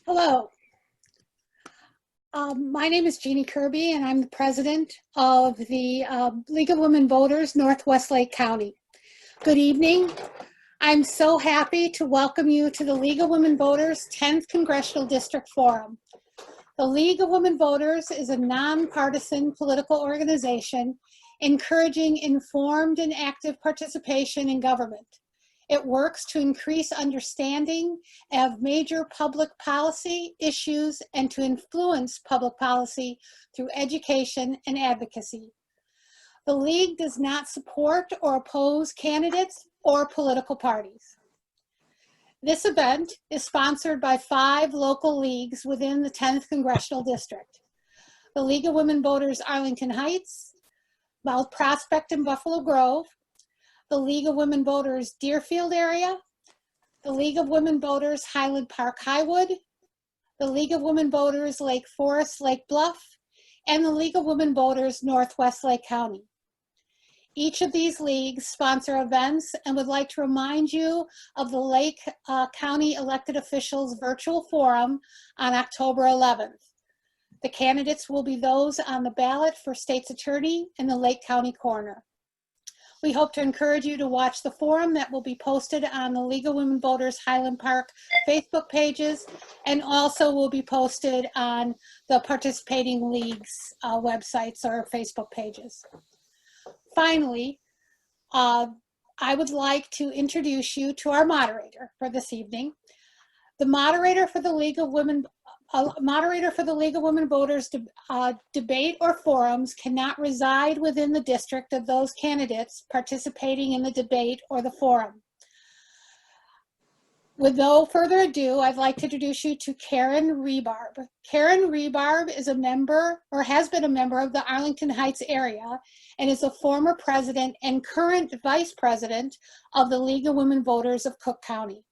Hello. My name is Jeannie Kirby, and I'm the president of the League of Women Voters, Northwest Lake County. Good evening. I'm so happy to welcome you to the League of Women Voters 10th Congressional District Forum. The League of Women Voters is a nonpartisan political organization encouraging informed and active participation in government. It works to increase understanding of major public policy issues and to influence public policy through education and advocacy. The League does not support or oppose candidates or political parties. This event is sponsored by 5 local leagues within the 10th Congressional District. The League of Women Voters Arlington Heights, Mount Prospect and Buffalo Grove, the League of Women Voters Deerfield area, the League of Women Voters Highland Park-Highwood, the League of Women Voters Lake Forest, Lake Bluff, and the League of Women Voters Northwest Lake County. Each of these leagues sponsor events and would like to remind you of the Lake County elected officials virtual forum on October 11th. The candidates will be those on the ballot for state's attorney and the Lake County coroner. We hope to encourage you to watch the forum that will be posted on the League of Women Voters Highland Park Facebook pages, and also will be posted on the participating leagues' websites or Facebook pages. Finally, I would like to introduce you to our moderator for this evening. The moderator for the League of Women Voters debate or forums cannot reside within the district of those candidates participating in the debate or the forum. With no further ado, I'd like to introduce you to Karen Rebarb. Karen Rebarb is a member, or has been a member, of the Arlington Heights area and is a former president and current vice president of the League of Women Voters of Cook County.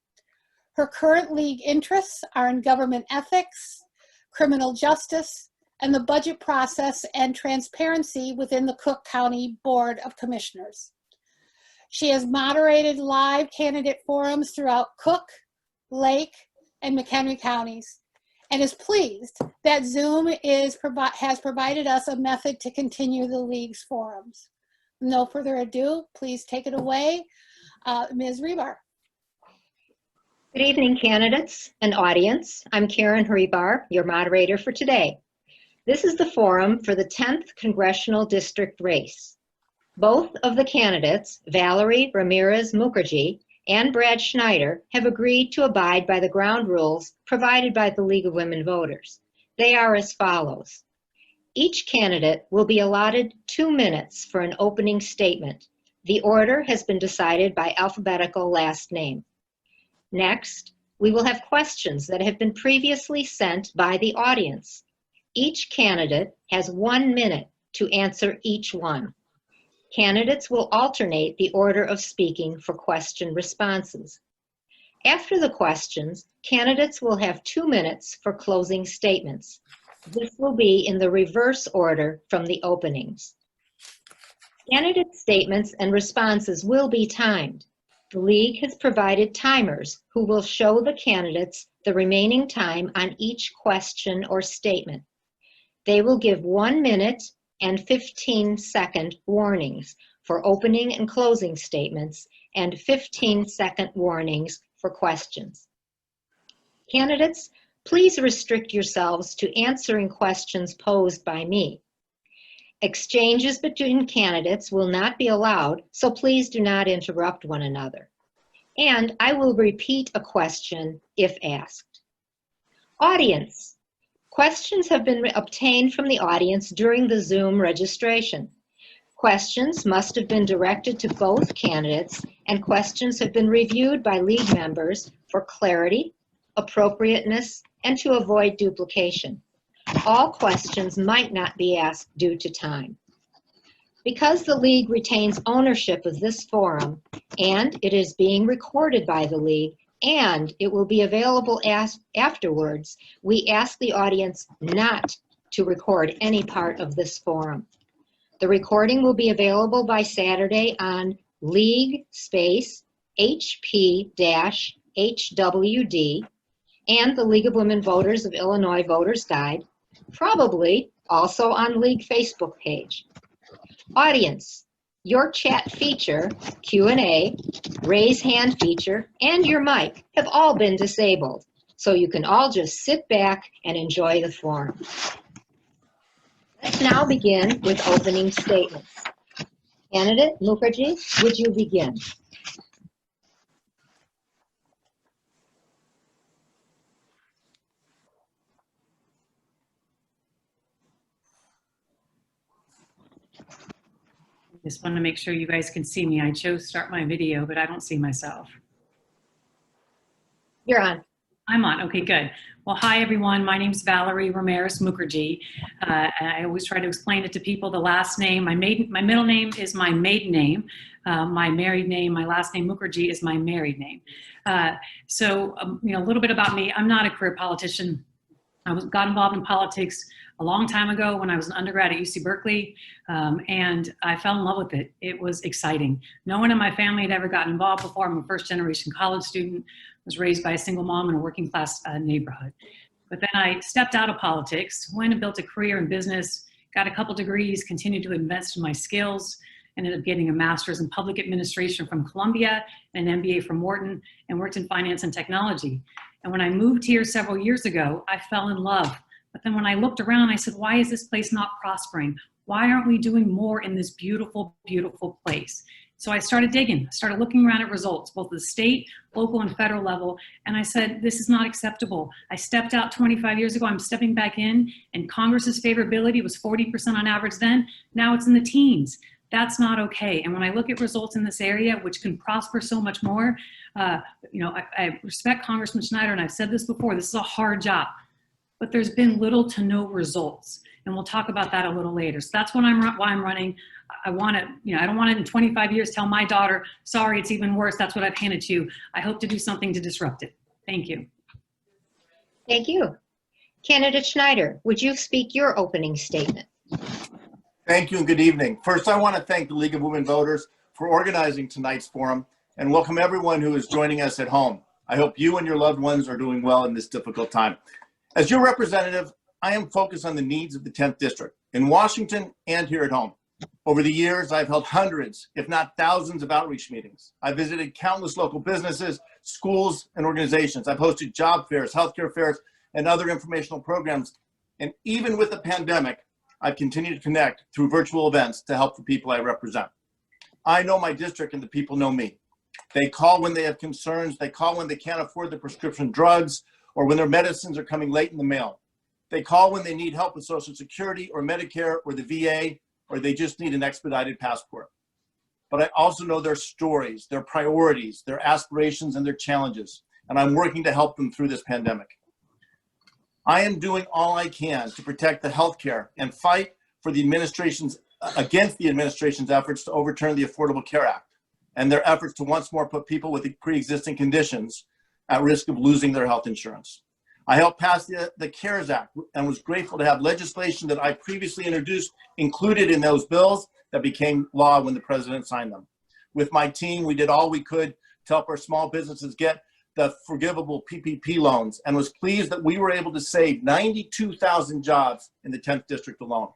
Her current league interests are in government ethics, criminal justice, and the budget process and transparency within the Cook County Board of Commissioners. She has moderated live candidate forums throughout Cook, Lake, and McHenry counties, and is pleased that Zoom has provided us a method to continue the League's forums. No further ado, please take it away, Ms. Rebar. Good evening, candidates and audience. I'm Karen Rebar, your moderator for today. This is the forum for the 10th Congressional District race. Both of the candidates, Valerie, Ramirez, Mukherjee, and Brad Schneider, have agreed to abide by the ground rules provided by the League of Women Voters. They are as follows. Each candidate will be allotted 2 minutes for an opening statement. The order has been decided by alphabetical last name. Next, we will have questions that have been previously sent by the audience. Each candidate has 1 minute to answer each one. Candidates will alternate the order of speaking for question responses. After the questions, candidates will have 2 minutes for closing statements. This will be in the reverse order from the openings. Candidate statements and responses will be timed. The League has provided timers who will show the candidates the remaining time on each question or statement. They will give 1 minute and 15-second warnings for opening and closing statements and 15-second warnings for questions. Candidates, please restrict yourselves to answering questions posed by me. Exchanges between candidates will not be allowed, so please do not interrupt one another. And I will repeat a question if asked. Audience. Questions have been obtained from the audience during the Zoom registration. Questions must have been directed to both candidates, and questions have been reviewed by League members for clarity, appropriateness, and to avoid duplication. All questions might not be asked due to time. Because the League retains ownership of this forum, and it is being recorded by the League, and it will be available afterwards, we ask the audience not to record any part of this forum. The recording will be available by Saturday on League HP-HWD, and the League of Women Voters of Illinois Voters Guide, probably also on League Facebook page. Audience, your chat feature, Q&A, raise hand feature, and your mic have all been disabled, so you can all just sit back and enjoy the forum. Let's now begin with opening statements. Candidate Mukherjee, would you begin? Just want to make sure you guys can see me. I chose to start my video, but I don't see myself. You're on. I'm on. Okay, good. Well, hi, everyone. My name's Valerie Ramirez Mukherjee. And I always try to explain it to people. The last name, my middle name is my maiden name. My married name, my last name Mukherjee is my married name. So, you know, a little bit about me. I'm not a career politician. I got involved in politics a long time ago when I was an undergrad at UC Berkeley, and I fell in love with it. It was exciting. No one in my family had ever gotten involved before. I'm a first-generation college student, was raised by a single mom in a working-class neighborhood. But then I stepped out of politics, went and built a career in business, got a couple degrees, continued to invest in my skills, ended up getting a master's in public administration from Columbia and an MBA from Wharton, and worked in finance and technology. And when I moved here several years ago, I fell in love. But then when I looked around, I said, why is this place not prospering? Why aren't we doing more in this beautiful, beautiful place? So I started digging, started looking around at results, both at the state, local, and federal level. And I said, this is not acceptable. I stepped out 25 years ago, I'm stepping back in, and Congress's favorability was 40% on average then. Now it's in the teens. That's not okay. And when I look at results in this area, which can prosper so much more, you know, I respect Congressman Schneider, and I've said this before, this is a hard job, but there's been little to no results. And we'll talk about that a little later. So that's why I'm running. I want to, you know, I don't want to in 25 years tell my daughter, sorry, it's even worse. That's what I've handed to you. I hope to do something to disrupt it. Thank you. Thank you. Candidate Schneider, would you speak your opening statement? Thank you and good evening. First, I want to thank the League of Women Voters for organizing tonight's forum and welcome everyone who is joining us at home. I hope you and your loved ones are doing well in this difficult time. As your representative, I am focused on the needs of the 10th District in Washington and here at home. Over the years, I've held hundreds, if not thousands, of outreach meetings. I've visited countless local businesses, schools, and organizations. I've hosted job fairs, healthcare fairs, and other informational programs. And even with the pandemic, I've continued to connect through virtual events to help the people I represent. I know my district and the people know me. They call when they have concerns. They call when they can't afford their prescription drugs or when their medicines are coming late in the mail. They call when they need help with Social Security or Medicare or the VA, or they just need an expedited passport. But I also know their stories, their priorities, their aspirations, and their challenges, and I'm working to help them through this pandemic. I am doing all I can to protect the healthcare and fight for the against the administration's efforts to overturn the Affordable Care Act and their efforts to once more put people with pre-existing conditions at risk of losing their health insurance. I helped pass the CARES Act and was grateful to have legislation that I previously introduced included in those bills that became law when the president signed them. With my team, we did all we could to help our small businesses get the forgivable PPP loans and was pleased that we were able to save 92,000 jobs in the 10th District alone.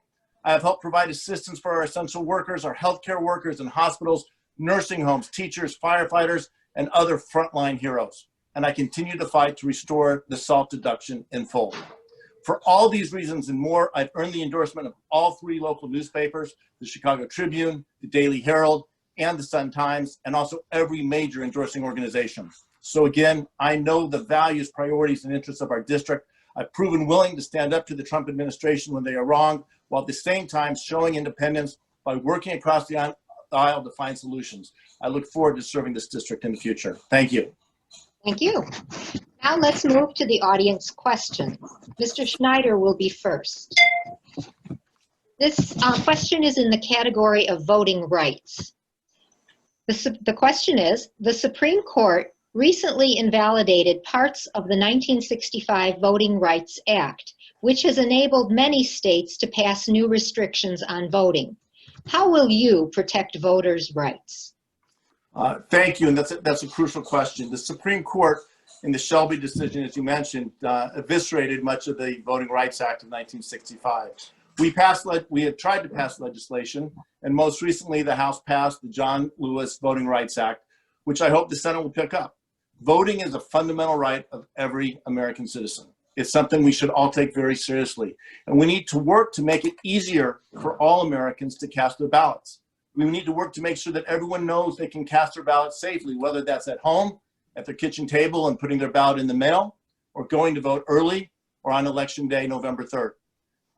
I have helped provide assistance for our essential workers, our healthcare workers in hospitals, nursing homes, teachers, firefighters, and other frontline heroes. And I continue to fight to restore the SALT deduction in full. For all these reasons and more, I've earned the endorsement of all 3 local newspapers, the Chicago Tribune, the Daily Herald, and the Sun-Times, and also every major endorsing organization. So again, I know the values, priorities, and interests of our district. I've proven willing to stand up to the Trump administration when they are wrong, while at the same time showing independence by working across the aisle to find solutions. I look forward to serving this district in the future. Thank you. Thank you. Now let's move to the audience questions. Mr. Schneider will be first. This question is in the category of voting rights. The question is, the Supreme Court recently invalidated parts of the 1965 Voting Rights Act, which has enabled many states to pass new restrictions on voting. How will you protect voters' rights? Thank you, and that's a crucial question. The Supreme Court, in the Shelby decision, as you mentioned, eviscerated much of the Voting Rights Act of 1965. We had tried to pass legislation, and most recently the House passed the John Lewis Voting Rights Act, which I hope the Senate will pick up. Voting is a fundamental right of every American citizen. It's something we should all take very seriously, and we need to work to make it easier for all Americans to cast their ballots. We need to work to make sure that everyone knows they can cast their ballot safely, whether that's at home, at their kitchen table and putting their ballot in the mail, or going to vote early, or on Election Day, November 3rd.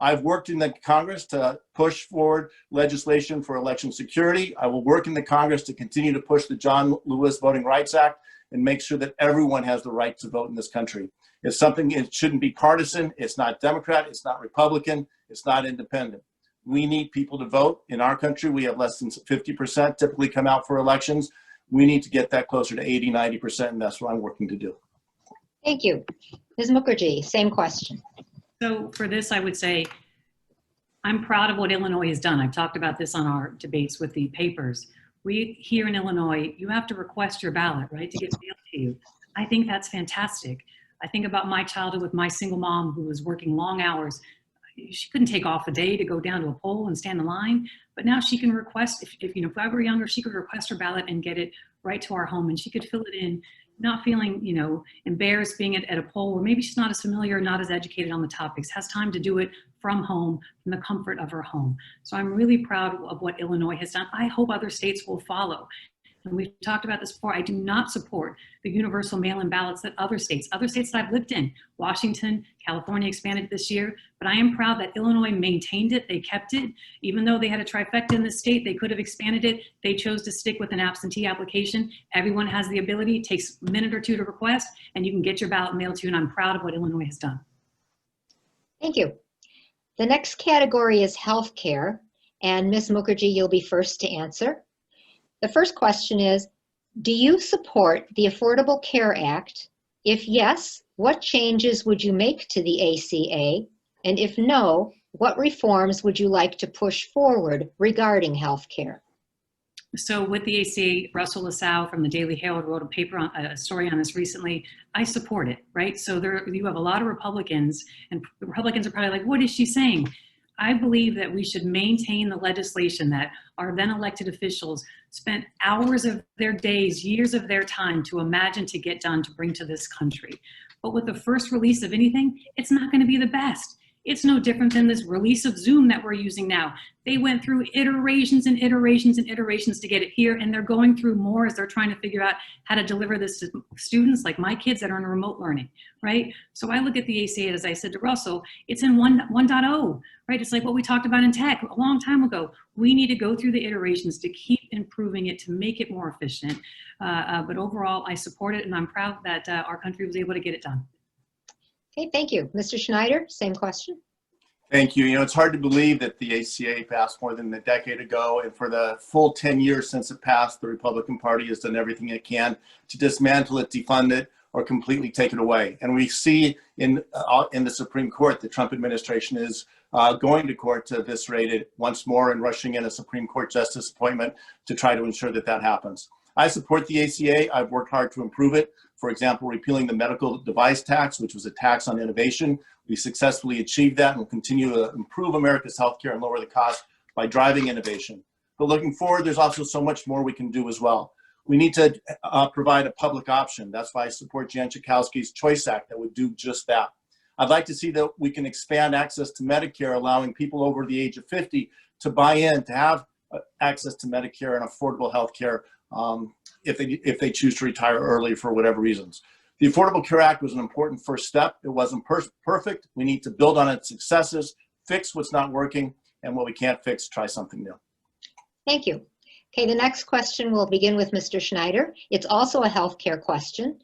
I've worked in the Congress to push forward legislation for election security. I will work in the Congress to continue to push the John Lewis Voting Rights Act and make sure that everyone has the right to vote in this country. It's something, it shouldn't be partisan. It's not Democrat, it's not Republican, it's not independent. We need people to vote. In our country, we have less than 50% typically come out for elections. We need to get that closer to 80, 90%, and that's what I'm working to do. Thank you. Ms. Mukherjee, same question. So for this, I would say, I'm proud of what Illinois has done. I've talked about this on our debates with the papers. We here in Illinois, you have to request your ballot, right, to get mailed to you. I think that's fantastic. I think about my childhood with my single mom who was working long hours. She couldn't take off a day to go down to a poll and stand in line, but now she can request, if I were younger, she could request her ballot and get it right to our home, and she could fill it in, not feeling, embarrassed being at a poll where maybe she's not as familiar, not as educated on the topics, has time to do it from home, from the comfort of her home. So I'm really proud of what Illinois has done. I hope other states will follow. And we've talked about this before. I do not support the universal mail-in ballots that other states that I've lived in, Washington, California expanded this year, but I am proud that Illinois maintained it. They kept it. Even though they had a trifecta in the state, they could have expanded it. They chose to stick with an absentee application. Everyone has the ability. It takes a minute or two to request, and you can get your ballot mailed to you, and I'm proud of what Illinois has done. Thank you. The next category is healthcare, and Ms. Mukherjee, you'll be first to answer. The first question is, do you support the Affordable Care Act? If yes, what changes would you make to the ACA? And if no, what reforms would you like to push forward regarding health care? So with the ACA, Russell LaSalle from the Daily Herald wrote a story on this recently. I support it, right? So you have a lot of Republicans, and the Republicans are probably like, what is she saying? I believe that we should maintain the legislation that our then elected officials spent hours of their days, years of their time to imagine to get done to bring to this country. But with the first release of anything, it's not going to be the best. It's no different than this release of Zoom that we're using now. They went through iterations and iterations and iterations to get it here, and they're going through more as they're trying to figure out how to deliver this to students like my kids that are in remote learning, right? So I look at the ACA, as I said to Russell, it's in 1.0, right? It's like what we talked about in tech a long time ago. We need to go through the iterations to keep improving it, to make it more efficient. But overall, I support it, and I'm proud that our country was able to get it done. Okay, thank you. Mr. Schneider, same question. Thank you. It's hard to believe that the ACA passed more than a decade ago, and for the full 10 years since it passed, the Republican Party has done everything it can to dismantle it, defund it, or completely take it away. And we see in the Supreme Court, the Trump administration is going to court to eviscerate it once more and rushing in a Supreme Court justice appointment to try to ensure that that happens. I support the ACA. I've worked hard to improve it. For example, repealing the medical device tax, which was a tax on innovation. We successfully achieved that and will continue to improve America's healthcare and lower the cost by driving innovation. But looking forward, there's also so much more we can do as well. We need to provide a public option. That's why I support Jan Schakowsky's Choice Act that would do just that. I'd like to see that we can expand access to Medicare, allowing people over the age of 50 to buy in, to have access to Medicare and affordable healthcare if they choose to retire early for whatever reasons. The Affordable Care Act was an important first step. It wasn't perfect. We need to build on its successes, fix what's not working, and what we can't fix, try something new. Thank you. Okay, the next question will begin with Mr. Schneider. It's also a healthcare question.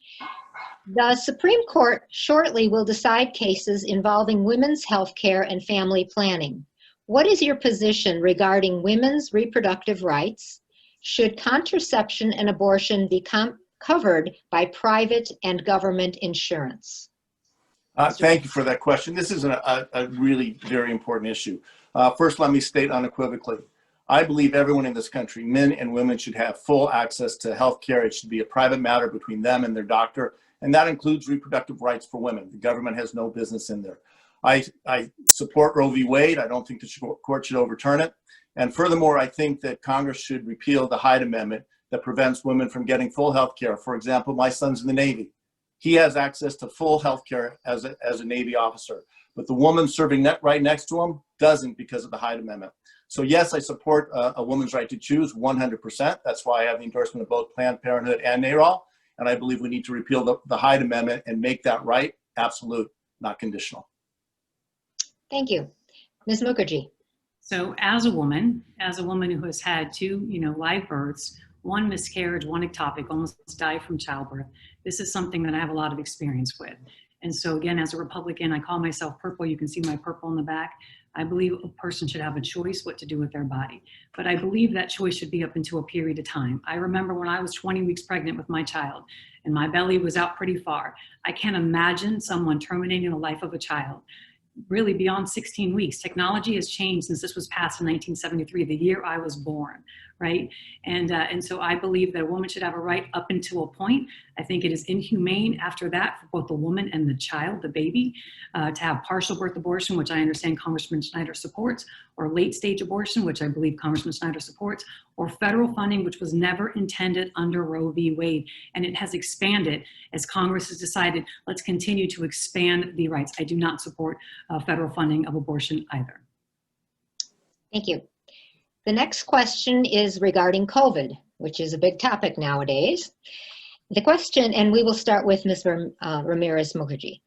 The Supreme Court shortly will decide cases involving women's healthcare and family planning. What is your position regarding women's reproductive rights? Should contraception and abortion be covered by private and government insurance? Thank you for that question. This is a really very important issue. First, let me state unequivocally, I believe everyone in this country, men and women, should have full access to health care. It should be a private matter between them and their doctor, and that includes reproductive rights for women. The government has no business in there. I support Roe v. Wade. I don't think the court should overturn it. And furthermore, I think that Congress should repeal the Hyde Amendment that prevents women from getting full health care. For example, my son's in the Navy. He has access to full health care as a Navy officer, but the woman serving right next to him doesn't because of the Hyde Amendment. So yes, I support a woman's right to choose 100%. That's why I have the endorsement of both Planned Parenthood and NARAL. And I believe we need to repeal the Hyde Amendment and make that right absolute, not conditional. Thank you. Ms. Mukherjee. So as a woman who has had two, live births, one miscarriage, one ectopic, almost died from childbirth, this is something that I have a lot of experience with. And so again, as a Republican, I call myself purple. You can see my purple in the back. I believe a person should have a choice what to do with their body. But I believe that choice should be up into a period of time. I remember when I was 20 weeks pregnant with my child and my belly was out pretty far. I can't imagine someone terminating the life of a child really beyond 16 weeks. Technology has changed since this was passed in 1973, the year I was born, right? And so I believe that a woman should have a right up until a point. I think it is inhumane after that for both the woman and the child, the baby, to have partial birth abortion, which I understand Congressman Schneider supports, or late stage abortion, which I believe Congressman Schneider supports, or federal funding, which was never intended under Roe v. Wade. And it has expanded as Congress has decided, let's continue to expand the rights. I do not support federal funding of abortion either. Thank you. The next question is regarding COVID, which is a big topic nowadays. The question, and we will start with Ms. Ramirez Mukherjee.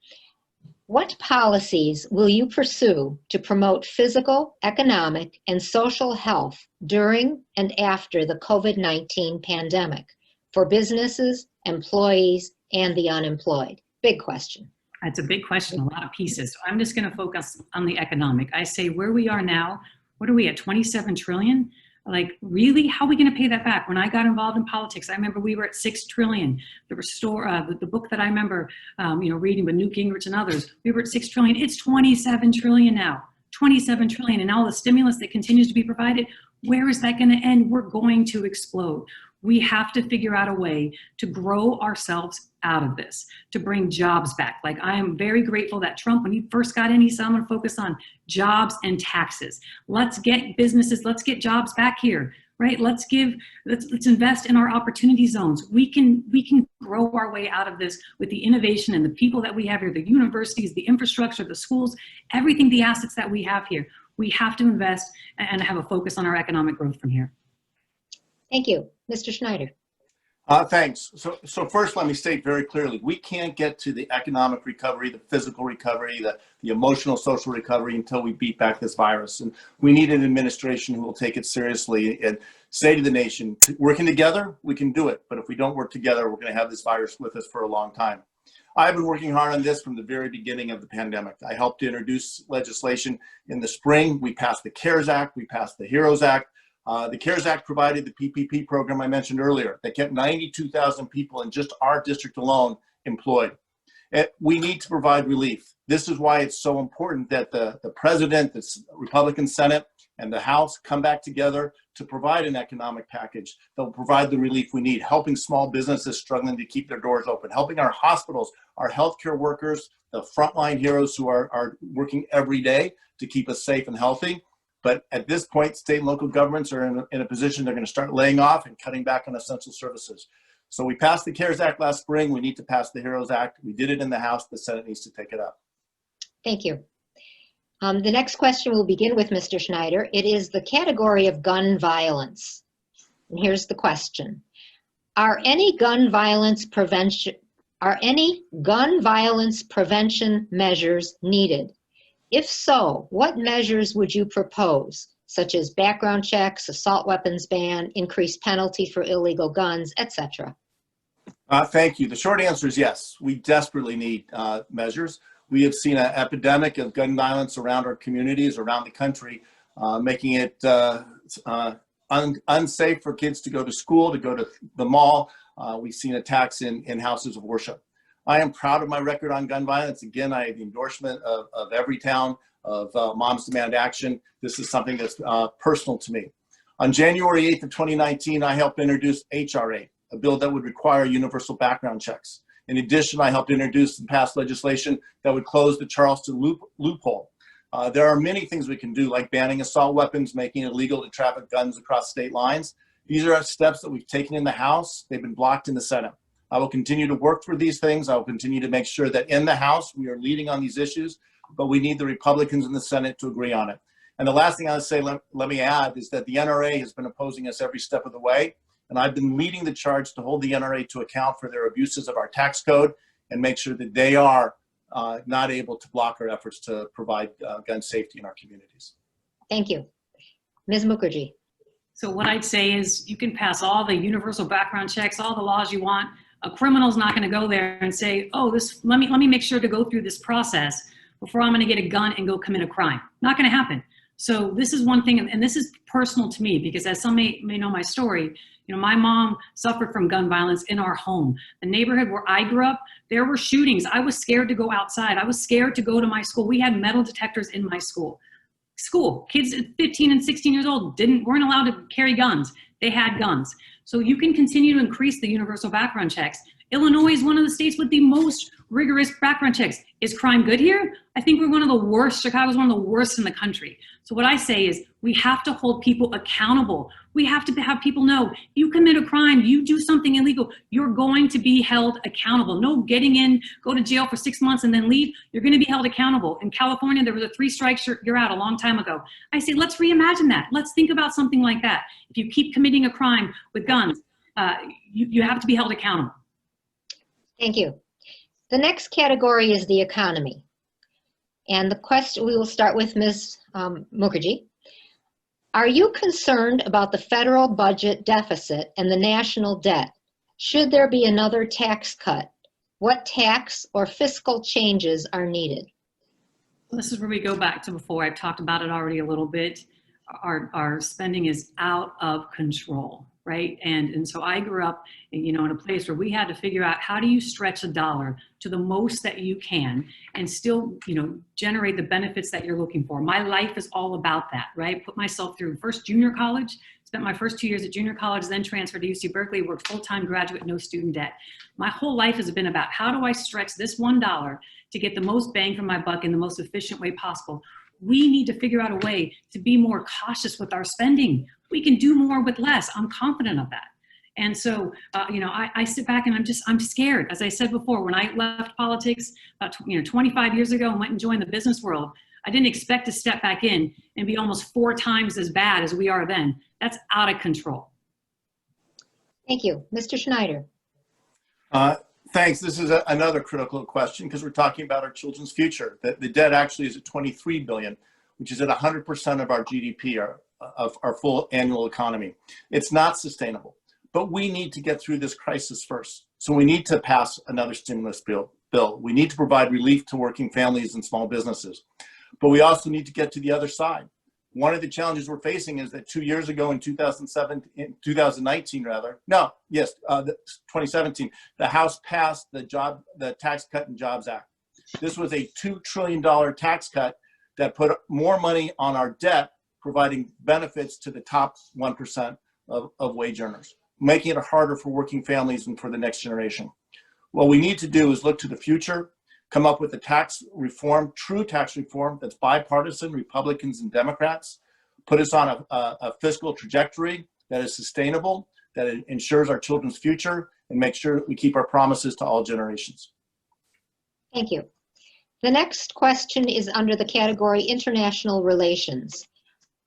What policies will you pursue to promote physical, economic, and social health during and after the COVID-19 pandemic for businesses, employees, and the unemployed? Big question. It's a big question, a lot of pieces. So I'm just going to focus on the economic. I say where we are now, what are we at, 27 trillion? Like, really? How are we going to pay that back? When I got involved in politics, I remember we were at 6 trillion. The book that I remember, reading with Newt Gingrich and others, we were at 6 trillion. It's 27 trillion now, 27 trillion. And all the stimulus that continues to be provided, where is that going to end? We're going to explode. We have to figure out a way to grow ourselves out of this, to bring jobs back. Like, I am very grateful that Trump, when he first got in, he said, I'm gonna focus on jobs and taxes. Let's get businesses, let's get jobs back here, right? Let's invest in our opportunity zones. We can grow our way out of this with the innovation and the people that we have here, the universities, the infrastructure, the schools, everything, the assets that we have here. We have to invest and have a focus on our economic growth from here. Thank you. Mr. Schneider. Thanks. So first, let me state very clearly, we can't get to the economic recovery, the physical recovery, the emotional, social recovery until we beat back this virus. And we need an administration who will take it seriously and say to the nation, working together, we can do it. But if we don't work together, we're going to have this virus with us for a long time. I've been working hard on this from the very beginning of the pandemic. I helped to introduce legislation in the spring. We passed the CARES Act. We passed the HEROES Act. The CARES Act provided the PPP program I mentioned earlier that kept 92,000 people in just our district alone employed. We need to provide relief. This is why it's so important that the president, the Republican Senate, and the House come back together to provide an economic package that will provide the relief we need, helping small businesses struggling to keep their doors open, helping our hospitals, our healthcare workers, the frontline heroes who are working every day to keep us safe and healthy. But at this point, state and local governments are in a position they're going to start laying off and cutting back on essential services. So we passed the CARES Act last spring. We need to pass the HEROES Act. We did it in the House. The Senate needs to take it up. Thank you. The next question will begin with Mr. Schneider. It is the category of gun violence. And here's the question. Are any gun violence prevention measures needed? If so, what measures would you propose, such as background checks, assault weapons ban, increased penalty for illegal guns, etc.? Thank you. The short answer is yes. We desperately need measures. We have seen an epidemic of gun violence around our communities, around the country, making it unsafe for kids to go to school, to go to the mall. We've seen attacks in houses of worship. I am proud of my record on gun violence. Again, I have the endorsement of Everytown, of Moms Demand Action. This is something that's personal to me. On January 8th of 2019, I helped introduce HR8, a bill that would require universal background checks. In addition, I helped introduce and pass legislation that would close the Charleston loophole. There are many things we can do, like banning assault weapons, making it illegal to traffic guns across state lines. These are steps that we've taken in the House. They've been blocked in the Senate. I will continue to work for these things. I will continue to make sure that in the House, we are leading on these issues, but we need the Republicans in the Senate to agree on it. And the last thing I'll say, let me add, is that the NRA has been opposing us every step of the way. And I've been leading the charge to hold the NRA to account for their abuses of our tax code and make sure that they are not able to block our efforts to provide gun safety in our communities. Thank you. Ms. Mukherjee. So what I'd say is you can pass all the universal background checks, all the laws you want. A criminal's not going to go there and say, oh, let me make sure to go through this process before I'm going to get a gun and go commit a crime. Not going to happen. So this is one thing, and this is personal to me, because as some may know my story, you know, my mom suffered from gun violence in our home. The neighborhood where I grew up, there were shootings. I was scared to go outside. I was scared to go to my school. We had metal detectors in my school. Kids at 15 and 16 years old weren't allowed to carry guns. They had guns. So you can continue to increase the universal background checks. Illinois is one of the states with the most rigorous background checks. Is crime good here? I think we're one of the worst. Chicago's one of the worst in the country. So what I say is we have to hold people accountable. We have to have people know you commit a crime, you do something illegal, you're going to be held accountable. No getting in, go to jail for 6 months and then leave. You're going to be held accountable. In California, there was a 3 strikes, you're out a long time ago. I say, let's reimagine that. Let's think about something like that. If you keep committing a crime with guns, you have to be held accountable. Thank you. The next category is the economy. And the question, we will start with Ms. Mukherjee. Are you concerned about the federal budget deficit and the national debt? Should there be another tax cut? What tax or fiscal changes are needed? This is where we go back to before. I've talked about it already a little bit. Our spending is out of control, right? And so I grew up, in a place where we had to figure out how do you stretch a dollar to the most that you can and still, generate the benefits that you're looking for. My life is all about that, right? Put myself through first junior college, spent my first 2 years at junior college, then transferred to UC Berkeley, worked full-time graduate, no student debt. My whole life has been about how do I stretch this $1 to get the most bang for my buck in the most efficient way possible. We need to figure out a way to be more cautious with our spending. We can do more with less. I'm confident of that. And so, I sit back and I'm scared. As I said before, when I left politics about 25 years ago and went and joined the business world, I didn't expect to step back in and be almost 4 times as bad as we are then. That's out of control. Thank you. Mr. Schneider. Thanks. This is another critical question because we're talking about our children's future. The debt actually is at $23 billion, which is at 100% of our GDP, of our full annual economy. It's not sustainable, but we need to get through this crisis first. So we need to pass another stimulus bill. We need to provide relief to working families and small businesses, but we also need to get to the other side. One of the challenges we're facing is that 2 years ago in 2017, the House passed the Tax Cut and Jobs Act. This was a $2 trillion tax cut that put more money on our debt, providing benefits to the top 1% of wage earners, making it harder for working families and for the next generation. What we need to do is look to the future, come up with a tax reform, true tax reform that's bipartisan, Republicans and Democrats, put us on a fiscal trajectory that is sustainable, that ensures our children's future, and make sure we keep our promises to all generations. Thank you. The next question is under the category International Relations.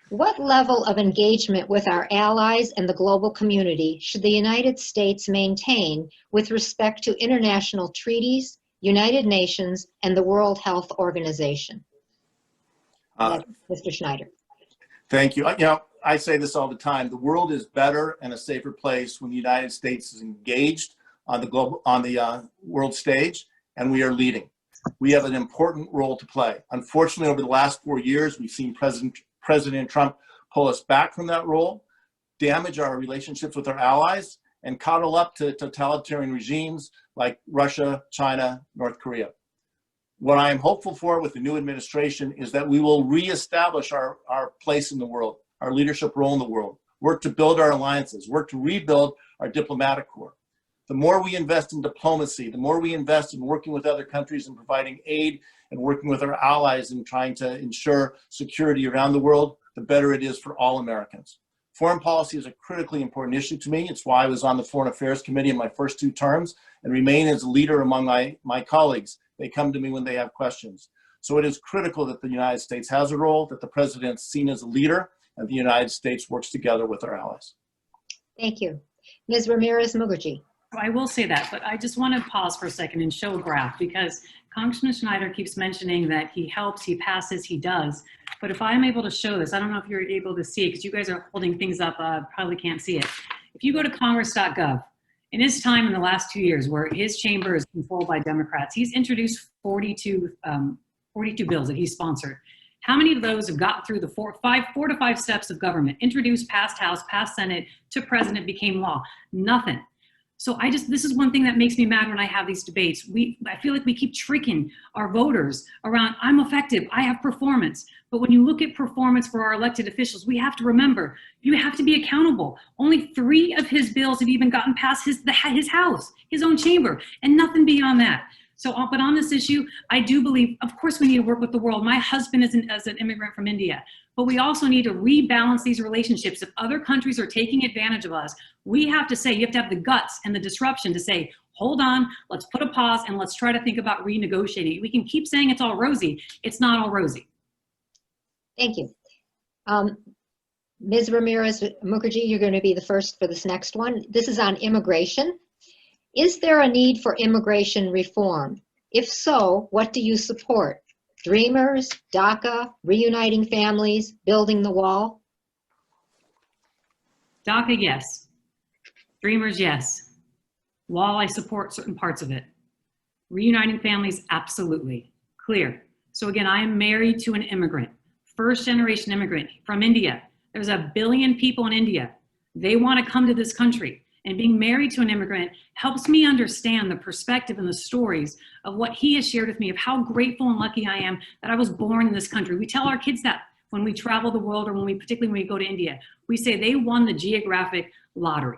What level of engagement with our allies and the global community should the United States maintain with respect to international treaties, United Nations, and the World Health Organization? Mr. Schneider. Thank you. I say this all the time. The world is better and a safer place when the United States is engaged on the world stage, and we are leading. We have an important role to play. Unfortunately, over the last 4 years, we've seen President Trump pull us back from that role, damage our relationships with our allies, and coddle up to totalitarian regimes like Russia, China, North Korea. What I am hopeful for with the new administration is that we will reestablish our place in the world, our leadership role in the world. work to build our alliances, work to rebuild our diplomatic corps. The more we invest in diplomacy, the more we invest in working with other countries and providing aid and working with our allies and trying to ensure security around the world, the better it is for all Americans. Foreign policy is a critically important issue to me. It's why I was on the Foreign Affairs Committee in my first 2 terms and remain as a leader among my colleagues. They come to me when they have questions. So it is critical that the United States has a role, that the president's seen as a leader, and the United States works together with our allies. Thank you. Ms. Ramirez Mukherjee. I will say that, but I just want to pause for a second and show a graph, because Congressman Schneider keeps mentioning that he helps, he passes, he does. But if I'm able to show this, I don't know if you're able to see it because you guys are holding things up, probably can't see it. If you go to congress.gov, in his time in the last 2 years where his chamber is controlled by Democrats, he's introduced 42 bills that he sponsored. How many of those have gotten through the four to five steps of government, introduced, passed House, passed Senate, to President, became law? Nothing. So this is one thing that makes me mad when I have these debates. I feel like we keep tricking our voters around, I'm effective, I have performance. But when you look at performance for our elected officials, we have to remember, you have to be accountable. Only 3 of his bills have even gotten past his house, his own chamber, and nothing beyond that. So, but on this issue, I do believe, of course, we need to work with the world. My husband is an immigrant from India, but we also need to rebalance these relationships. If other countries are taking advantage of us, we have to say, you have to have the guts and the disruption to say, hold on, let's put a pause and let's try to think about renegotiating. We can keep saying it's all rosy. It's not all rosy. Thank you. Ms. Ramirez Mukherjee, you're going to be the first for this next one. This is on immigration. Is there a need for immigration reform? If so, what do you support? Dreamers, DACA, reuniting families, building the wall? DACA, yes. Dreamers, yes. Wall, I support certain parts of it. Reuniting families, absolutely. Clear. So again, I am married to an immigrant, first generation immigrant from India. There's 1 billion people in India. They want to come to this country. And being married to an immigrant helps me understand the perspective and the stories of what he has shared with me, of how grateful and lucky I am that I was born in this country. We tell our kids that when we travel the world, or particularly when we go to India. We say they won the geographic lottery.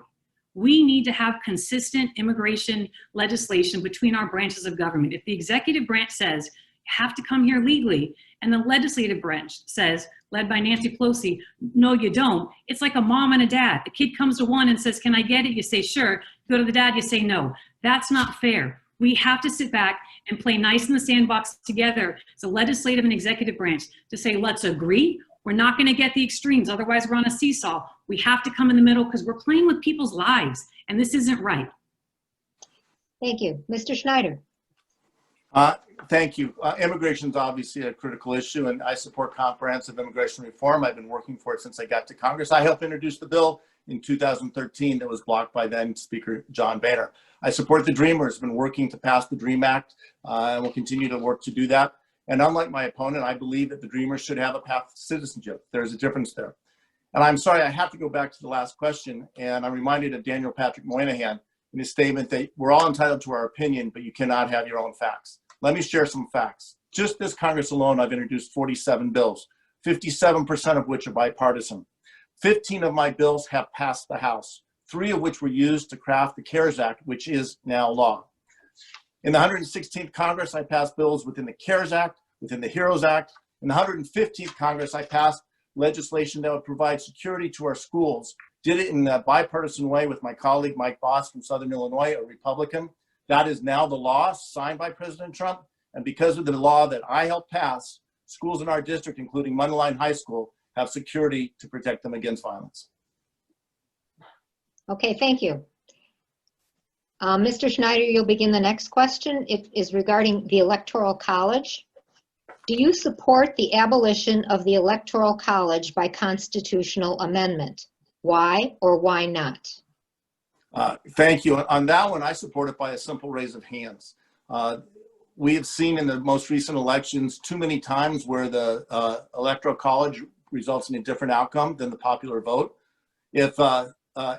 We need to have consistent immigration legislation between our branches of government. If the executive branch says you have to come here legally, and the legislative branch says, led by Nancy Pelosi, no, you don't. It's like a mom and a dad. The kid comes to one and says, can I get it? You say, sure. Go to the dad, you say, no. That's not fair. We have to sit back and play nice in the sandbox together as a legislative and executive branch to say, let's agree. We're not going to get the extremes. Otherwise, we're on a seesaw. We have to come in the middle because we're playing with people's lives, and this isn't right. Thank you. Mr. Schneider. Thank you. Immigration is obviously a critical issue, and I support comprehensive immigration reform. I've been working for it since I got to Congress. I helped introduce the bill in 2013 that was blocked by then Speaker John Boehner. I support the Dreamers, been working to pass the DREAM Act, and will continue to work to do that. And unlike my opponent, I believe that the Dreamers should have a path to citizenship. There's a difference there. And I'm sorry, I have to go back to the last question, and I'm reminded of Daniel Patrick Moynihan in his statement that we're all entitled to our opinion, but you cannot have your own facts. Let me share some facts. Just this Congress alone, I've introduced 47 bills, 57% of which are bipartisan. 15 of my bills have passed the House, 3 of which were used to craft the CARES Act, which is now law. In the 116th Congress, I passed bills within the CARES Act, within the HEROES Act. In the 115th Congress, I passed legislation that would provide security to our schools. Did it in a bipartisan way with my colleague, Mike Boss from Southern Illinois, a Republican. That is now the law signed by President Trump. And because of the law that I helped pass, schools in our district, including Mundelein High School, have security to protect them against violence. Okay, thank you. Mr. Schneider, you'll begin the next question. It is regarding the Electoral College. Do you support the abolition of the Electoral College by constitutional amendment? Why or why not? Thank you. On that one, I support it by a simple raise of hands. We have seen in the most recent elections too many times where the Electoral College results in a different outcome than the popular vote. If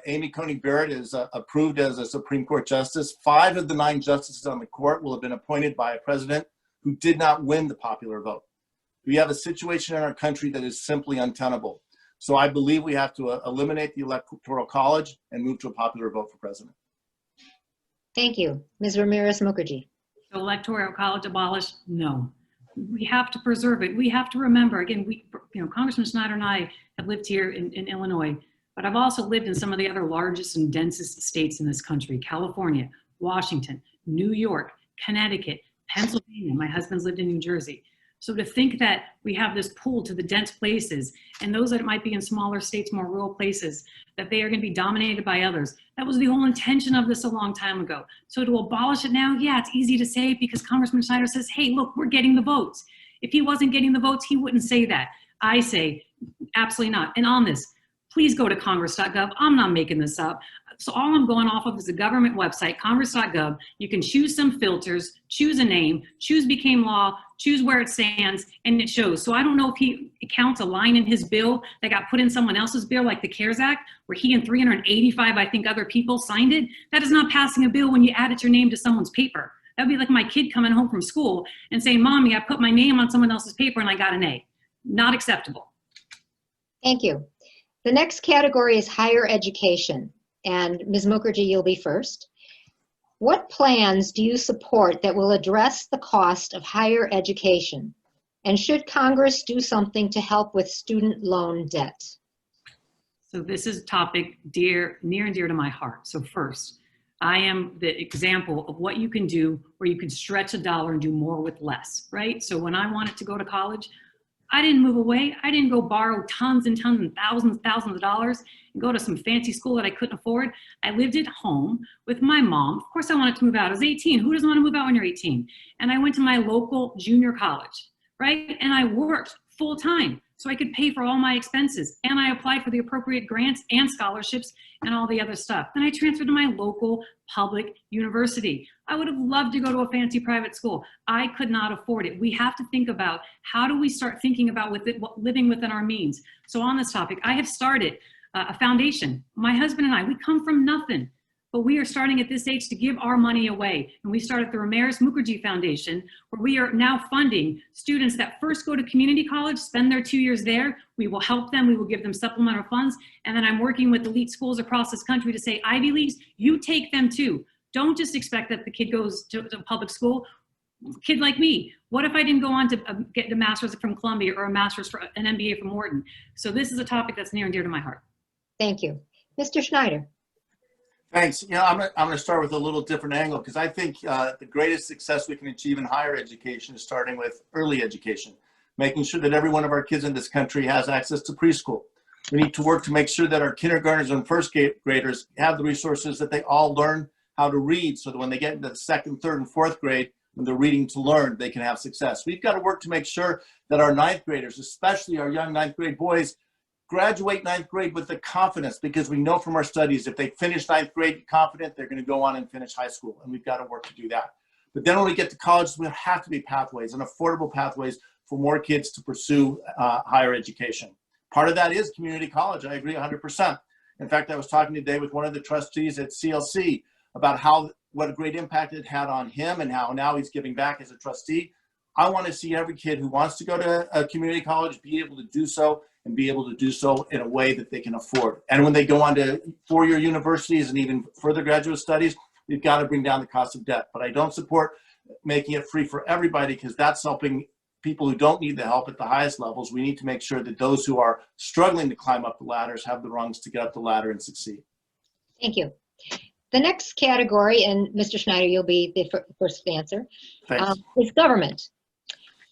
Amy Coney Barrett is approved as a Supreme Court justice, 5 of the 9 justices on the court will have been appointed by a president who did not win the popular vote. We have a situation in our country that is simply untenable. So I believe we have to eliminate the Electoral College and move to a popular vote for president. Thank you. Ms. Ramirez Mukherjee. So Electoral College abolished? No. We have to preserve it. We have to remember, again, Congressman Schneider and I have lived here in Illinois, but I've also lived in some of the other largest and densest states in this country: California, Washington, New York, Connecticut, Pennsylvania. My husband's lived in New Jersey. So to think that we have this pull to the dense places, and those that might be in smaller states, more rural places, that they are going to be dominated by others. That was the whole intention of this a long time ago. So to abolish it now, yeah, it's easy to say because Congressman Schneider says, hey, look, we're getting the votes. If he wasn't getting the votes, he wouldn't say that. I say, absolutely not. And on this, please go to congress.gov. I'm not making this up. So all I'm going off of is the government website, congress.gov. You can choose some filters, choose a name, choose became law, choose where it stands, and it shows. So I don't know if he counts a line in his bill that got put in someone else's bill, like the CARES Act, where he and 385, I think, other people signed it. That is not passing a bill when you added your name to someone's paper. That would be like my kid coming home from school and saying, Mommy, I put my name on someone else's paper and I got an A. Not acceptable. Thank you. The next category is higher education. And Ms. Mukherjee, you'll be first. What plans do you support that will address the cost of higher education? And should Congress do something to help with student loan debt? So this is a topic near and dear to my heart. So first, I am the example of what you can do where you can stretch a dollar and do more with less, right? So when I wanted to go to college, I didn't move away. I didn't go borrow tons and tons and thousands of dollars and go to some fancy school that I couldn't afford. I lived at home with my mom. Of course I wanted to move out. I was 18. Who doesn't want to move out when you're 18? And I went to my local junior college, right? And I worked full time so I could pay for all my expenses. And I applied for the appropriate grants and scholarships and all the other stuff. Then I transferred to my local public university. I would have loved to go to a fancy private school. I could not afford it. We have to think about how do we start thinking about living within our means. So on this topic, I have started a foundation. My husband and I, we come from nothing, but we are starting at this age to give our money away. And we started the Ramirez Mukherjee Foundation, where we are now funding students that first go to community college, spend their 2 years there. We will help them. We will give them supplemental funds. And then I'm working with elite schools across this country to say, Ivy Leagues, you take them too. Don't just expect that the kid goes to public school. Kid like me, what if I didn't go on to get a master's from Columbia or a master's for an MBA from Wharton? So this is a topic that's near and dear to my heart. Thank you. Mr. Schneider. Thanks. I'm going to start with a little different angle because I think the greatest success we can achieve in higher education is starting with early education, making sure that every one of our kids in this country has access to preschool. We need to work to make sure that our kindergartners and first graders have the resources that they all learn how to read so that when they get into the second, third, and fourth grade, when they're reading to learn, they can have success. We've got to work to make sure that our ninth graders, especially our young ninth grade boys, graduate ninth grade with the confidence, because we know from our studies, if they finish ninth grade confident, they're going to go on and finish high school, and we've got to work to do that. But then when we get to college, there have to be pathways and affordable pathways for more kids to pursue higher education. Part of that is community college. I agree 100%. In fact, I was talking today with one of the trustees at CLC about what a great impact it had on him and how now he's giving back as a trustee. I want to see every kid who wants to go to a community college be able to do so, and be able to do so in a way that they can afford. And when they go on to four-year universities and even further graduate studies, we've got to bring down the cost of debt. But I don't support making it free for everybody, because that's helping people who don't need the help at the highest levels. We need to make sure that those who are struggling to climb up the ladders have the rungs to get up the ladder and succeed. Thank you. The next category, and Mr. Schneider, you'll be the first answer, is government.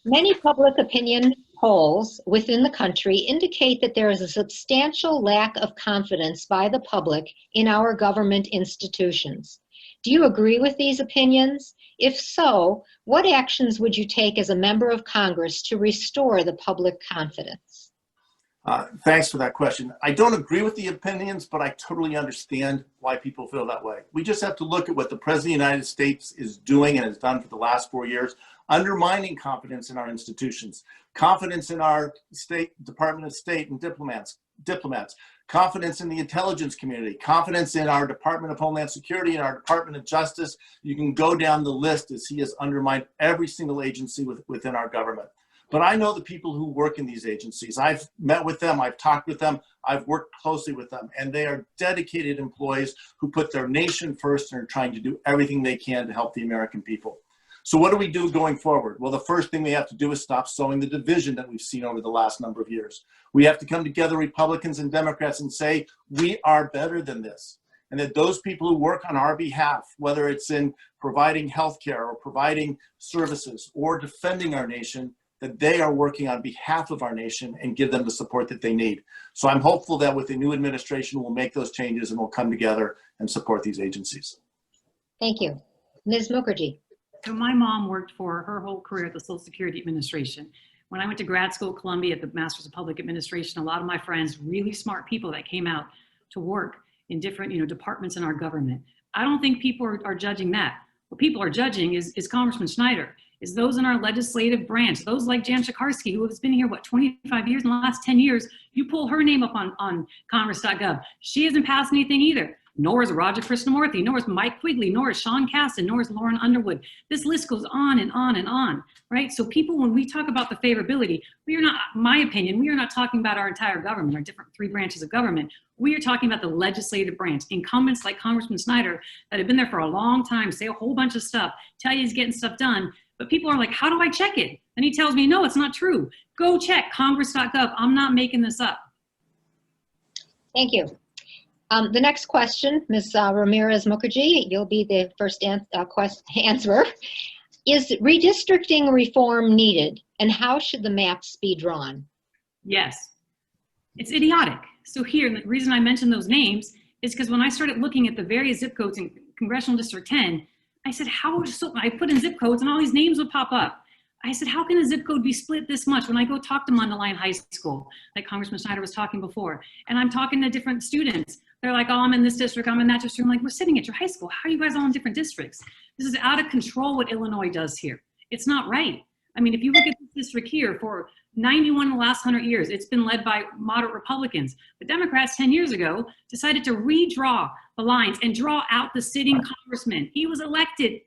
Many public opinion polls within the country indicate that there is a substantial lack of confidence by the public in our government institutions. Do you agree with these opinions? If so, what actions would you take as a member of Congress to restore the public confidence? Thanks for that question. I don't agree with the opinions, but I totally understand why people feel that way. We just have to look at what the President of the United States is doing and has done for the last 4 years, undermining confidence in our institutions, confidence in our Department of State and diplomats, confidence in the intelligence community, confidence in our Department of Homeland Security and our Department of Justice. You can go down the list as he has undermined every single agency within our government. But I know the people who work in these agencies. I've met with them, I've talked with them, I've worked closely with them, and they are dedicated employees who put their nation first and are trying to do everything they can to help the American people. So what do we do going forward? Well, the first thing we have to do is stop sowing the division that we've seen over the last number of years. We have to come together, Republicans and Democrats, and say, we are better than this. And that those people who work on our behalf, whether it's in providing healthcare or providing services or defending our nation, that they are working on behalf of our nation and give them the support that they need. So I'm hopeful that with the new administration, we'll make those changes and we'll come together and support these agencies. Thank you. Ms. Mukherjee. So my mom worked for her whole career at the Social Security Administration. When I went to grad school at Columbia at the Masters of Public Administration, a lot of my friends, really smart people that came out to work in different departments in our government. I don't think people are judging that. What people are judging is Congressman Schneider, is those in our legislative branch, those like Jan Shekarski, who has been here, 25 years, in the last 10 years, you pull her name up on Congress.gov. She hasn't passed anything either, nor is Roger Krishnamurthy, nor is Mike Quigley, nor is Sean Casten, nor is Lauren Underwood. This list goes on and on and on, right? So people, when we talk about the favorability, we are not, my opinion, we are not talking about our entire government, our different 3 branches of government. We are talking about the legislative branch. Incumbents like Congressman Schneider that have been there for a long time, say a whole bunch of stuff, tell you he's getting stuff done, but people are like, how do I check it? And he tells me, no, it's not true. Go check Congress.gov. I'm not making this up. Thank you. The next question, Ms. Ramirez Mukherjee, you'll be the first answerer. Is redistricting reform needed, and how should the maps be drawn? Yes, it's idiotic. So here, the reason I mentioned those names is because when I started looking at the various zip codes in Congressional District 10, I said, I put in zip codes and all these names would pop up. I said, how can a zip code be split this much? When I go talk to Mundelein High School, like Congressman Schneider was talking before, and I'm talking to different students, they're like, oh, I'm in this district, I'm in that district. I'm like, we're sitting at your high school. How are you guys all in different districts? This is out of control what Illinois does here. It's not right. I mean, if you look at this district here, for 91 of the last 100 years, it's been led by moderate Republicans. The Democrats 10 years ago decided to redraw the lines and draw out the sitting congressman. He was elected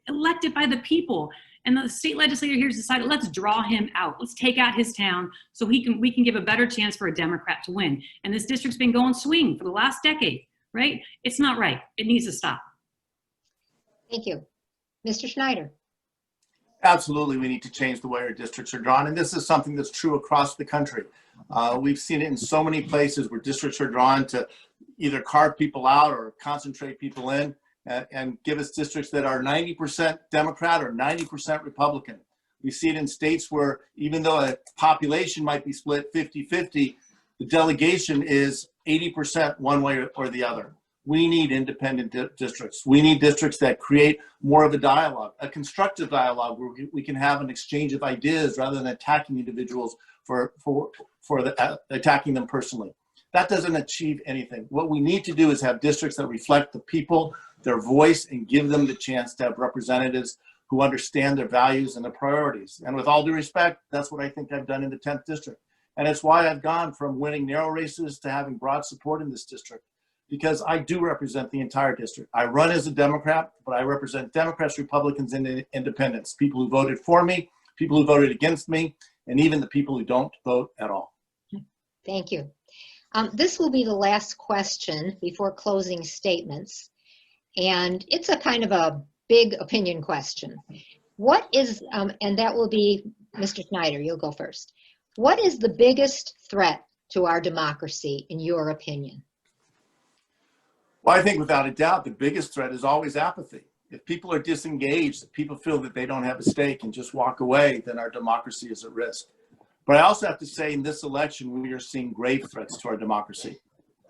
by the people. And the state legislature here has decided, let's draw him out. Let's take out his town so we can give a better chance for a Democrat to win. And this district's been going swing for the last decade, right? It's not right. It needs to stop. Thank you. Mr. Schneider. Absolutely, we need to change the way our districts are drawn, and this is something that's true across the country. We've seen it in so many places where districts are drawn to either carve people out or concentrate people in and give us districts that are 90% Democrat or 90% Republican. We see it in states where even though a population might be split 50-50, the delegation is 80% one way or the other. We need independent districts. We need districts that create more of a dialogue, a constructive dialogue where we can have an exchange of ideas rather than attacking individuals for attacking them personally. That doesn't achieve anything. What we need to do is have districts that reflect the people, their voice, and give them the chance to have representatives who understand their values and their priorities. And with all due respect, that's what I think I've done in the 10th district. And it's why I've gone from winning narrow races to having broad support in this district, because I do represent the entire district. I run as a Democrat, but I represent Democrats, Republicans, and independents, people who voted for me, people who voted against me, and even the people who don't vote at all. Thank you. This will be the last question before closing statements. And it's a kind of a big opinion question. What is, and that will be Mr. Schneider, you'll go first. What is the biggest threat to our democracy, in your opinion? Well, I think without a doubt, the biggest threat is always apathy. If people are disengaged, if people feel that they don't have a stake and just walk away, then our democracy is at risk. But I also have to say in this election, we are seeing grave threats to our democracy.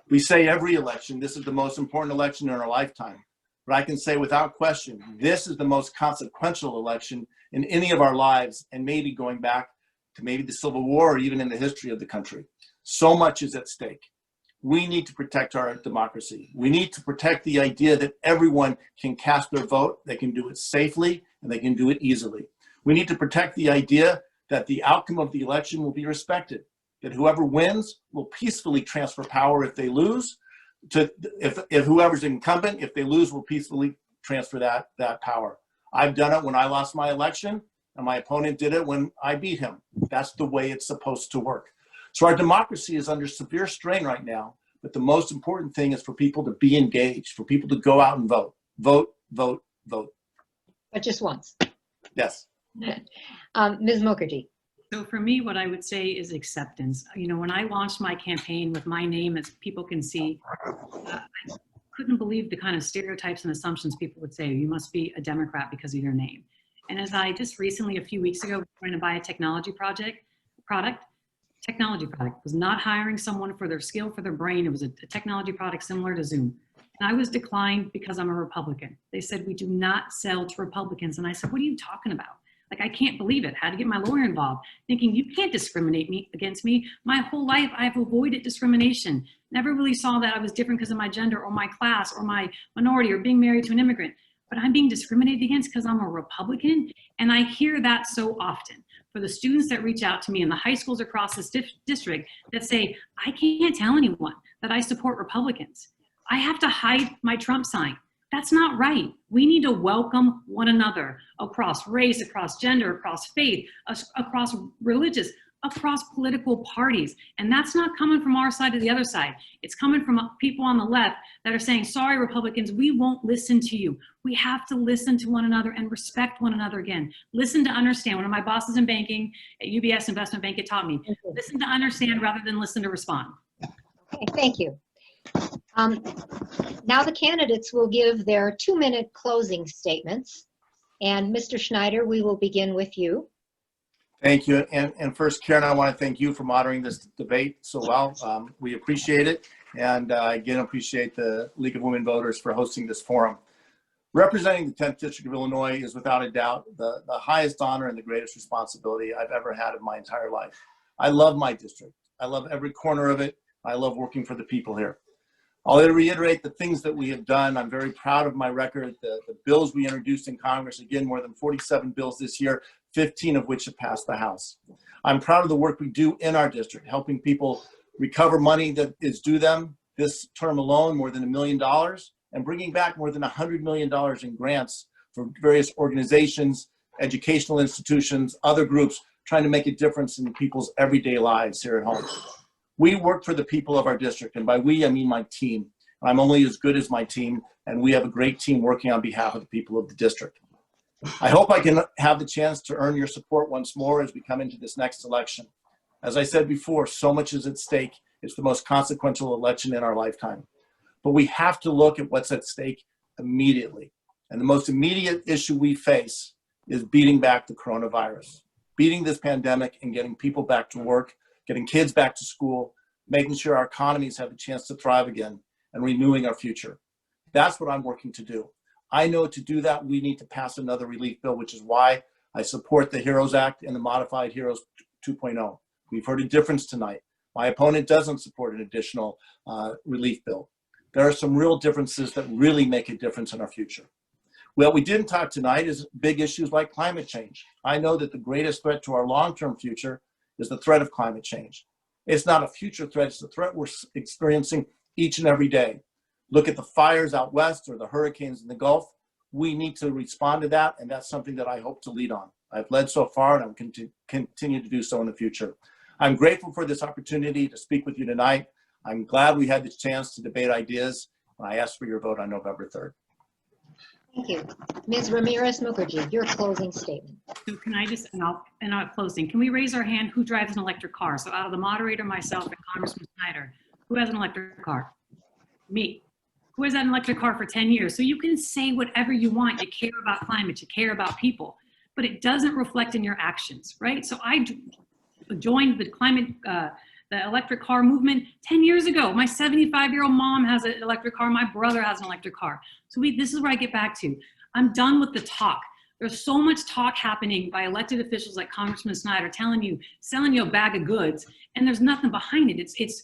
We say every election, this is the most important election in our lifetime. But I can say without question, this is the most consequential election in any of our lives, and maybe going back to maybe the Civil War or even in the history of the country. So much is at stake. We need to protect our democracy. We need to protect the idea that everyone can cast their vote, they can do it safely, and they can do it easily. We need to protect the idea that the outcome of the election will be respected, that whoever wins will peacefully transfer power if they lose, if whoever's incumbent, if they lose, will peacefully transfer that power. I've done it when I lost my election, and my opponent did it when I beat him. That's the way it's supposed to work. So our democracy is under severe strain right now, but the most important thing is for people to be engaged, for people to go out and vote. Vote, vote, vote. But just once. Yes. Ms. Mukherjee. So for me, what I would say is acceptance. You know, when I launched my campaign with my name, as people can see, I couldn't believe the kind of stereotypes and assumptions people would say. You must be a Democrat because of your name. And as I just recently, a few weeks ago, was trying to buy a technology product, was not hiring someone for their skill, for their brain. It was a technology product similar to Zoom. And I was declined because I'm a Republican. They said, we do not sell to Republicans. And I said, what are you talking about? Like, I can't believe it. Had to get my lawyer involved, thinking you can't discriminate against me. My whole life, I've avoided discrimination. Never really saw that I was different because of my gender or my class or my minority or being married to an immigrant. But I'm being discriminated against because I'm a Republican. And I hear that so often. For the students that reach out to me in the high schools across this district that say, I can't tell anyone that I support Republicans. I have to hide my Trump sign. That's not right. We need to welcome one another across race, across gender, across faith, across religious, across political parties. And that's not coming from our side or the other side. It's coming from people on the left that are saying, sorry, Republicans, we won't listen to you. We have to listen to one another and respect one another again. Listen to understand. One of my bosses in banking at UBS Investment Bank, it taught me, listen to understand rather than listen to respond. Okay, thank you. Now the candidates will give their 2-minute closing statements. And Mr. Schneider, we will begin with you. Thank you. And first, Karen, I want to thank you for moderating this debate so well. We appreciate it. And again, appreciate the League of Women Voters for hosting this forum. Representing the 10th District of Illinois is without a doubt the highest honor and the greatest responsibility I've ever had in my entire life. I love my district. I love every corner of it. I love working for the people here. I'll reiterate the things that we have done. I'm very proud of my record, the bills we introduced in Congress, again, more than 47 bills this year, 15 of which have passed the House. I'm proud of the work we do in our district, helping people recover money that is due them this term alone, more than $1 million, and bringing back more than $100 million in grants for various organizations, educational institutions, other groups, trying to make a difference in people's everyday lives here at home. We work for the people of our district, and by we, I mean my team. I'm only as good as my team, and we have a great team working on behalf of the people of the district. I hope I can have the chance to earn your support once more as we come into this next election. As I said before, so much is at stake. It's the most consequential election in our lifetime. But we have to look at what's at stake immediately. And the most immediate issue we face is beating back the coronavirus, beating this pandemic and getting people back to work, getting kids back to school, making sure our economies have a chance to thrive again, and renewing our future. That's what I'm working to do. I know to do that, we need to pass another relief bill, which is why I support the HEROES Act and the modified HEROES 2.0. We've heard a difference tonight. My opponent doesn't support an additional relief bill. There are some real differences that really make a difference in our future. What we didn't talk tonight is big issues like climate change. I know that the greatest threat to our long-term future is the threat of climate change. It's not a future threat, it's a threat we're experiencing each and every day. Look at the fires out west or the hurricanes in the Gulf. We need to respond to that, and that's something that I hope to lead on. I've led so far, and I'm going to continue to do so in the future. I'm grateful for this opportunity to speak with you tonight. I'm glad we had the chance to debate ideas, and I ask for your vote on November 3rd. Thank you. Ms. Ramirez Mukherjee, your closing statement. So can I just, and I'll closing, can we raise our hand who drives an electric car? So out of the moderator, myself, and Congressman Schneider, who has an electric car? Me. Who has had an electric car for 10 years? So you can say whatever you want. You care about climate, you care about people, but it doesn't reflect in your actions, right? So I joined the the electric car movement 10 years ago. My 75-year-old mom has an electric car. My brother has an electric car. So this is where I get back to. I'm done with the talk. There's so much talk happening by elected officials like Congressman Schneider telling you, selling you a bag of goods, and there's nothing behind it. It's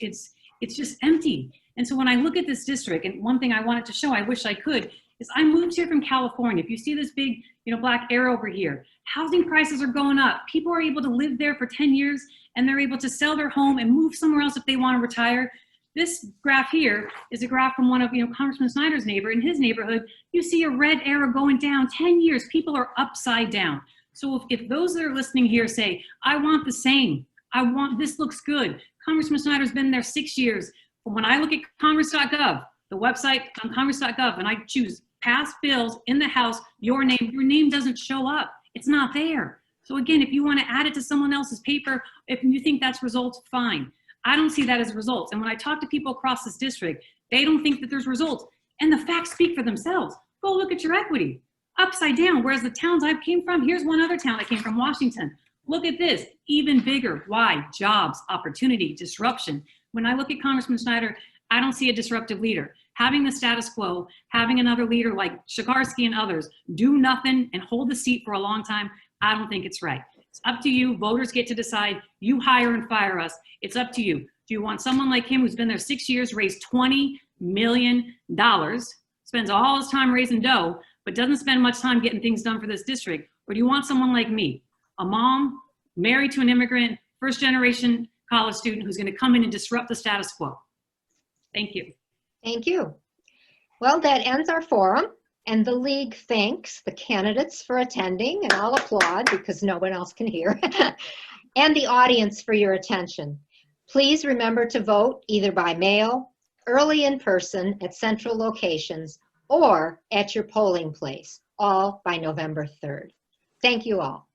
just empty. And so when I look at this district, and one thing I wanted to show, I wish I could, is I moved here from California. If you see this big, black arrow over here, housing prices are going up. People are able to live there for 10 years, and they're able to sell their home and move somewhere else if they want to retire. This graph here is a graph from one of Congressman Snyder's neighbor. In his neighborhood, you see a red arrow going down 10 years. People are upside down. So if those that are listening here say, I want the same, this looks good. Congressman Schneider's been there 6 years. When I look at Congress.gov, the website on Congress.gov, and I choose past bills in the House, your name doesn't show up. It's not there. So again, if you want to add it to someone else's paper, if you think that's results, fine. I don't see that as results. And when I talk to people across this district, they don't think that there's results. And the facts speak for themselves. Go look at your equity. Upside down, whereas the towns I came from, here's one other town that came from, Washington. Look at this, even bigger. Why? Jobs, opportunity, disruption. When I look at Congressman Schneider, I don't see a disruptive leader. Having the status quo, having another leader like Shikarsky and others do nothing and hold the seat for a long time, I don't think it's right. It's up to you. Voters get to decide. You hire and fire us. It's up to you. Do you want someone like him who's been there 6 years, raised $20 million, spends all his time raising dough, but doesn't spend much time getting things done for this district? Or do you want someone like me, a mom, married to an immigrant, first generation college student who's going to come in and disrupt the status quo? Thank you. Thank you. Well, that ends our forum, and the League thanks the candidates for attending, and I'll applaud because no one else can hear, and the audience for your attention. Please remember to vote either by mail, early in person at central locations, or at your polling place, all by November 3rd. Thank you all.